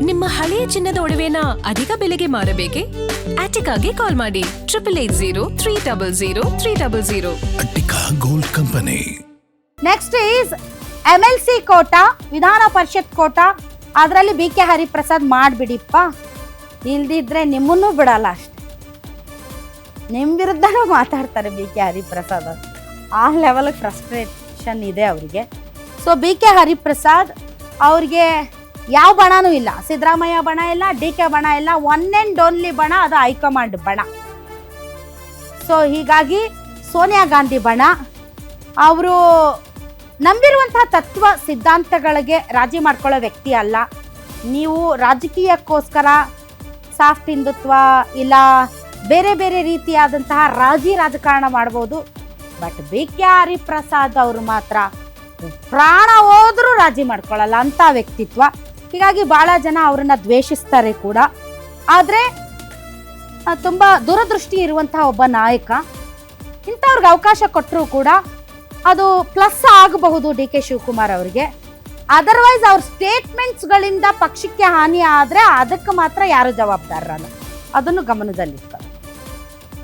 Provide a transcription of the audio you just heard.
ನಿಮ್ಮ ಹಳೆಯ ಚಿನ್ನದ ಒಡವೆನ ಅಧಿಕ ಬೆಲೆಗೆ ಮಾರಬೇಕೆ? ಆಟಿಕಾಗೆ ಕಾಲ್ ಮಾಡಿ 8880 Attica gold company. Next is MLC quota, Vidhana Parishat Kota. ಅದರಲ್ಲಿ BK ಹರಿಪ್ರಸಾದ್ ಮಾಡಿಬಿಡಿಪ್ಪ, ಇಲ್ದಿದ್ರೆ ನಿಮ್ಮನ್ನೂ ಬಿಡಲ್ಲ ಅಷ್ಟೆ. ನಿಮ್ಮ ವಿರುದ್ಧನೂ ಮಾತಾಡ್ತಾರೆ BK ಹರಿಪ್ರಸಾದ್. ಆ ಲೆವೆಲ್ ಫ್ರಸ್ಟ್ರೇಷನ್ ಇದೆ ಅವರಿಗೆ. ಸೊ BK ಹರಿಪ್ರಸಾದ್ ಅವ್ರಿಗೆ ಯಾವ ಬಣನೂ ಇಲ್ಲ. ಸಿದ್ದರಾಮಯ್ಯ ಬಣ ಇಲ್ಲ, DK ಬಣ ಇಲ್ಲ, ಒನ್ ಆ್ಯಂಡ್ ಓನ್ಲಿ ಬಣ ಅದು ಹೈಕಮಾಂಡ್ ಬಣ. ಸೊ ಹೀಗಾಗಿ ಸೋನಿಯಾ ಗಾಂಧಿ ಬಣ. ಅವರು ನಂಬಿರುವಂತಹ ತತ್ವ ಸಿದ್ಧಾಂತಗಳಿಗೆ ರಾಜಿ ಮಾಡ್ಕೊಳ್ಳೋ ವ್ಯಕ್ತಿ ಅಲ್ಲ. ನೀವು ರಾಜಕೀಯಕ್ಕೋಸ್ಕರ ಸಾಫ್ಟ್ ಹಿಂದುತ್ವ ಇಲ್ಲ ಬೇರೆ ಬೇರೆ ರೀತಿಯಾದಂತಹ ರಾಜಕಾರಣ ಮಾಡ್ಬೋದು. ಬಟ್ BK ಹರಿಪ್ರಸಾದ್ ಅವರು ಮಾತ್ರ ಪ್ರಾಣ ಹೋದ್ರೂ ರಾಜಿ ಮಾಡ್ಕೊಳ್ಳಲ್ಲ ಅಂತ ವ್ಯಕ್ತಿತ್ವ. ಹೀಗಾಗಿ ಭಾಳ ಜನ ಅವರನ್ನ ದ್ವೇಷಿಸ್ತಾರೆ ಕೂಡ. ಆದರೆ ತುಂಬ ದೂರದೃಷ್ಟಿ ಇರುವಂತಹ ಒಬ್ಬ ನಾಯಕ. ಇಂಥವ್ರಿಗೆ ಅವಕಾಶ ಕೊಟ್ಟರೂ ಕೂಡ ಅದು ಪ್ಲಸ್ ಆಗಬಹುದು DK ಶಿವಕುಮಾರ್ ಅವರಿಗೆ. ಅದರ್ವೈಸ್ ಅವ್ರ ಸ್ಟೇಟ್ಮೆಂಟ್ಸ್ಗಳಿಂದ ಪಕ್ಷಕ್ಕೆ ಹಾನಿ ಆದರೆ ಅದಕ್ಕೆ ಮಾತ್ರ ಯಾರು ಜವಾಬ್ದಾರರಲ್ಲ. ಅದನ್ನು ಗಮನದಲ್ಲಿರ್ತಾರೆ.